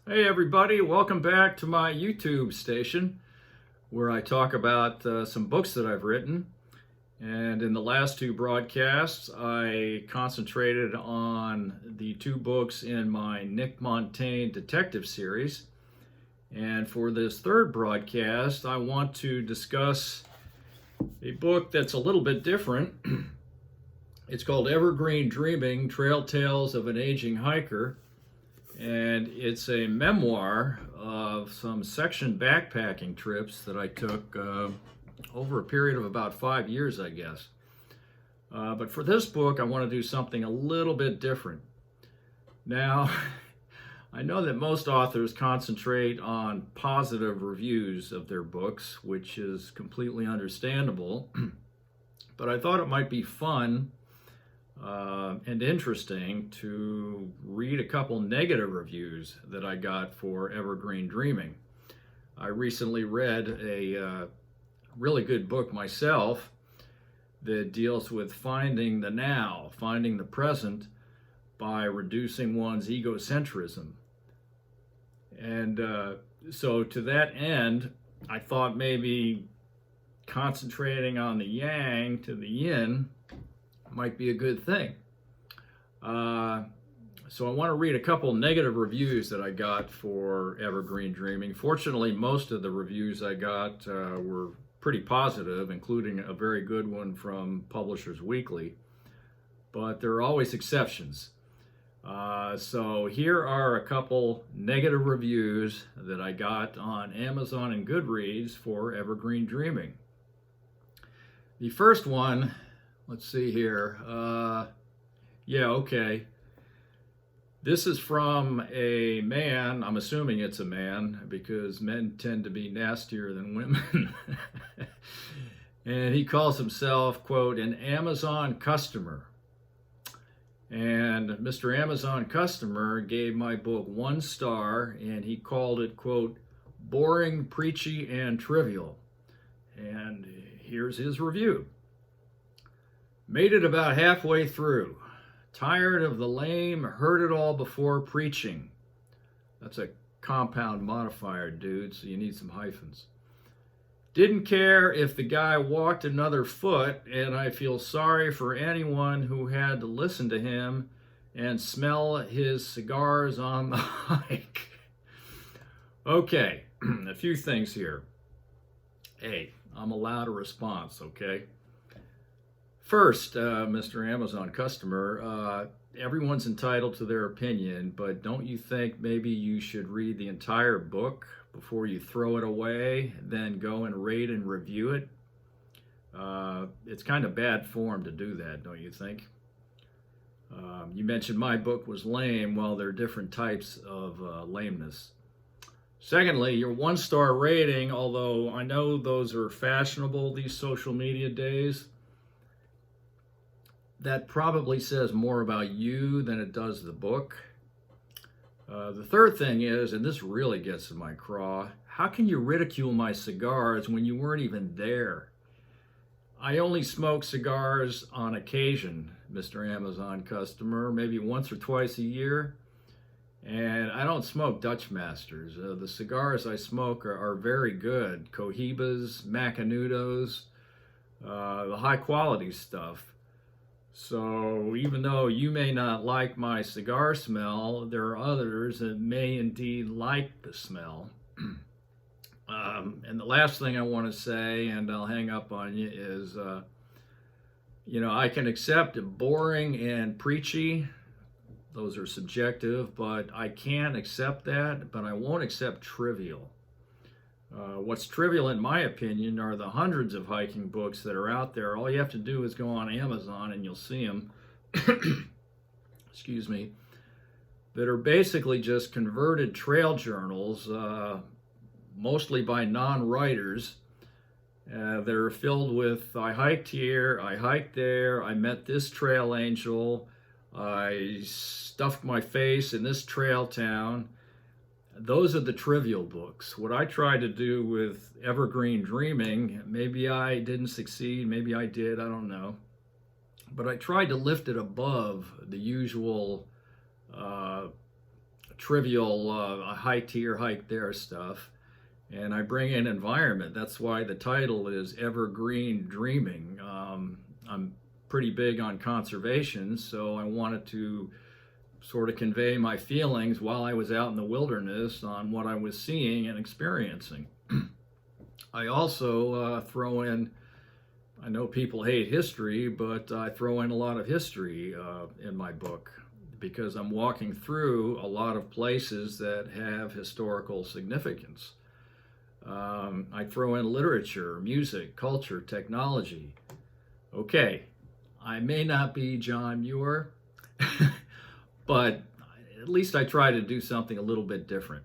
Hey everybody, welcome back to my YouTube station where I talk about some books that I've written. And in the last two broadcasts, I concentrated on the two books in my Nick Montaigne detective series. And for this third broadcast, I want to discuss a book that's a little bit different. It's called Evergreen Dreaming, Trail Tales of an Aging Hiker. And it's a memoir of some section backpacking trips that I took over a period of about 5 years, I guess. But for this book, I want to do something a little bit different. Now, I know that most authors concentrate on positive reviews of their books, which is completely understandable. But I thought it might be fun and interesting to read a couple negative reviews that I got for Evergreen Dreaming. I recently read a really good book myself that deals with finding the now, finding the present by reducing one's egocentrism. And so to that end, I thought maybe concentrating on the yang to the yin might be a good thing. So I want to read a couple negative reviews that I got for Evergreen Dreaming. Fortunately, most of the reviews I got were pretty positive, including a very good one from Publishers Weekly. But there are always exceptions. So here are a couple negative reviews that I got on Amazon and Goodreads for Evergreen Dreaming. The first one, let's see here. Okay. This is from a man. I'm assuming it's a man because men tend to be nastier than women. And he calls himself, quote, an Amazon customer. And Mr. Amazon customer gave my book 1 star and he called it, quote, boring, preachy, and trivial. And here's his review. Made it about halfway through. Tired of the lame, heard it all before preaching. That's a compound modifier, dude, so you need some hyphens. Didn't care if the guy walked another foot, and I feel sorry for anyone who had to listen to him and smell his cigars on the hike. Okay, a few things here. Hey, I'm allowed a response, okay? First, Mr. Amazon customer, everyone's entitled to their opinion, but don't you think maybe you should read the entire book before you throw it away, then go and rate and review it? It's kind of bad form to do that, don't you think? You mentioned my book was lame. Well, there are different types of lameness. Secondly, your 1 star rating, although I know those are fashionable these social media days, that probably says more about you than it does the book. The third thing is, and this really gets in my craw, how can you ridicule my cigars when you weren't even there? I only smoke cigars on occasion, Mr. Amazon customer, maybe once or twice a year. And I don't smoke Dutch Masters. The cigars I smoke are very good. Cohibas, Macanudos, the high quality stuff. So even though you may not like my cigar smell, there are others that may indeed like the smell. And the last thing I want to say, and I'll hang up on you, is, I can accept boring and preachy. Those are subjective, but I can accept that, but I won't accept trivial. What's trivial, in my opinion, are the hundreds of hiking books that are out there. All you have to do is go on Amazon and you'll see them, excuse me, that are basically just converted trail journals, mostly by non-writers. They're filled with, I hiked here, I hiked there, I met this trail angel, I stuffed my face in this trail town. Those are the trivial books. What I tried to do with Evergreen Dreaming, maybe I didn't succeed, maybe I did, I don't know. But I tried to lift it above the usual trivial hike here, hike there stuff. And I bring in environment. That's why the title is Evergreen Dreaming. I'm pretty big on conservation, so I wanted to sort of convey my feelings while I was out in the wilderness on what I was seeing and experiencing. I also throw in, I know people hate history, but I throw in a lot of history in my book because I'm walking through a lot of places that have historical significance. I throw in literature, music, culture, technology. Okay, I may not be John Muir, but at least I try to do something a little bit different.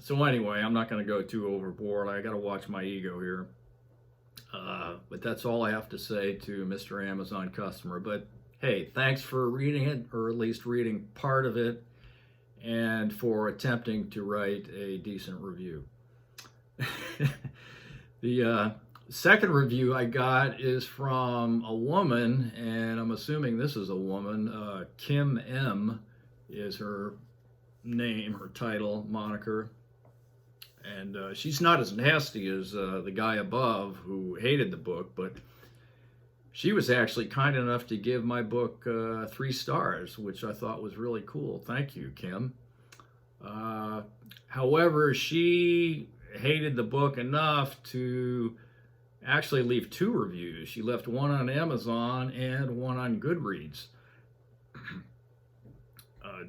So anyway, I'm not going to go too overboard. I got to watch my ego here. But that's all I have to say to Mr. Amazon customer. But hey, thanks for reading it, or at least reading part of it, and for attempting to write a decent review. The second review I got is from a woman, and I'm assuming this is a woman. Kim M is her name, her title, moniker. And she's not as nasty as the guy above who hated the book, but she was actually kind enough to give my book 3 stars, which I thought was really cool. Thank you, Kim. However, she hated the book enough to actually leave 2 reviews. She left one on Amazon and one on Goodreads.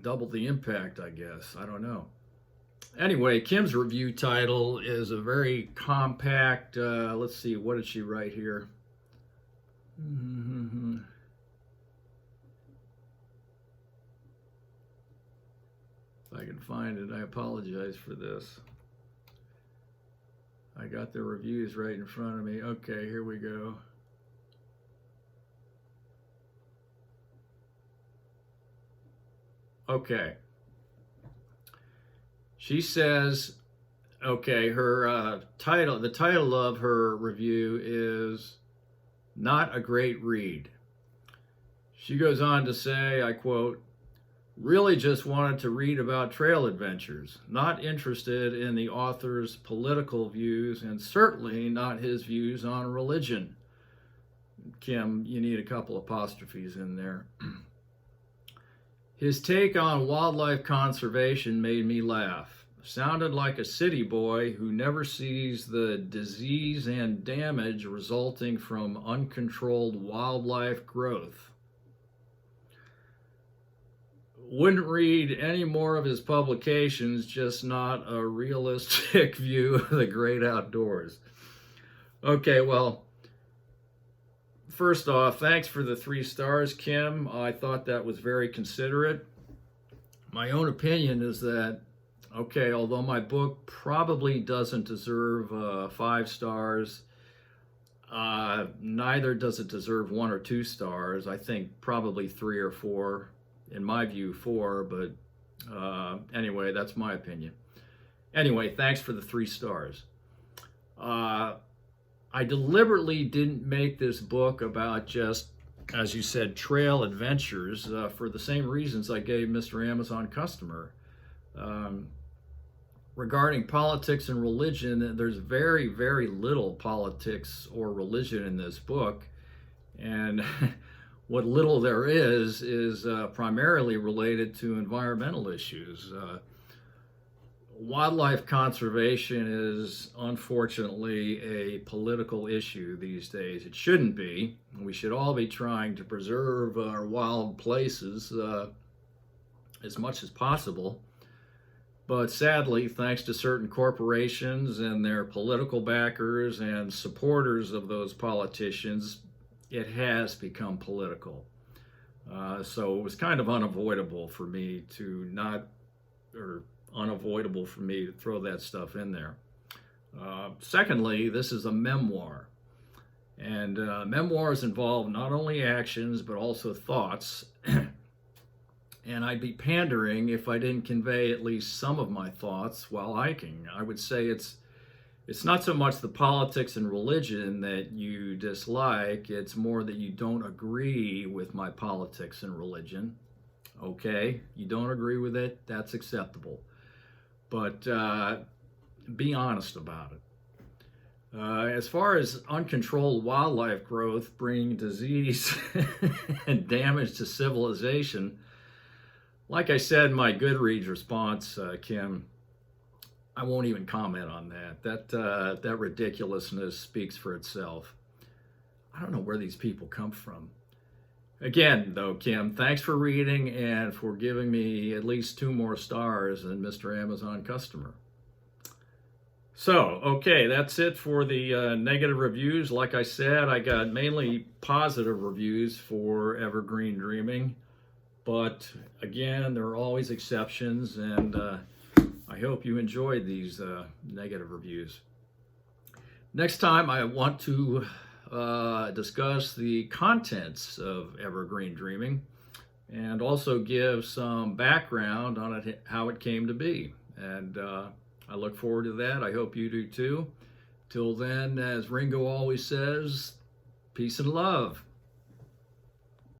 Double the impact, I guess. I don't know. Anyway, Kim's review title is a very compact, let's see, what did she write here? If I can find it, I apologize for this. I got the reviews right in front of me. Okay, here we go. Okay. She says, okay, her title, the title of her review is Not a Great Read. She goes on to say, I quote, really just wanted to read about trail adventures, not interested in the author's political views, and certainly not his views on religion. Kim, you need a couple apostrophes in there. His take on wildlife conservation made me laugh. Sounded like a city boy who never sees the disease and damage resulting from uncontrolled wildlife growth. Wouldn't read any more of his publications, just not a realistic view of the great outdoors. Okay, well, first off, thanks for the 3 stars, Kim. I thought that was very considerate. My own opinion is that, okay, although my book probably doesn't deserve 5 stars, neither does it deserve 1 or 2 stars. I think probably 3 or 4. In my view, 4, but anyway, that's my opinion. Anyway, thanks for the 3 stars. I deliberately didn't make this book about just, as you said, trail adventures for the same reasons I gave Mr. Amazon customer. Regarding politics and religion, there's very, very little politics or religion in this book. And what little there is primarily related to environmental issues. Wildlife conservation is unfortunately a political issue these days. It shouldn't be. We should all be trying to preserve our wild places as much as possible. But sadly, thanks to certain corporations and their political backers and supporters of those politicians, it has become political. So it was kind of unavoidable for me to throw that stuff in there. Secondly, this is a memoir. And memoirs involve not only actions, but also thoughts. And I'd be pandering if I didn't convey at least some of my thoughts while hiking. I would say it's not so much the politics and religion that you dislike, it's more that you don't agree with my politics and religion. Okay, you don't agree with it, that's acceptable. But be honest about it. As far as uncontrolled wildlife growth bringing disease and damage to civilization, like I said in my Goodreads response, Kim, I won't even comment on that. That ridiculousness speaks for itself. I don't know where these people come from. Again, though, Kim, thanks for reading and for giving me at least 2 more stars than Mr. Amazon customer. So, okay, that's it for the negative reviews. Like I said, I got mainly positive reviews for Evergreen Dreaming. But again, there are always exceptions, and I hope you enjoyed these negative reviews. Next time, I want to discuss the contents of Evergreen Dreaming and also give some background on it, how it came to be. And I look forward to that. I hope you do too. Till then, as Ringo always says, peace and love.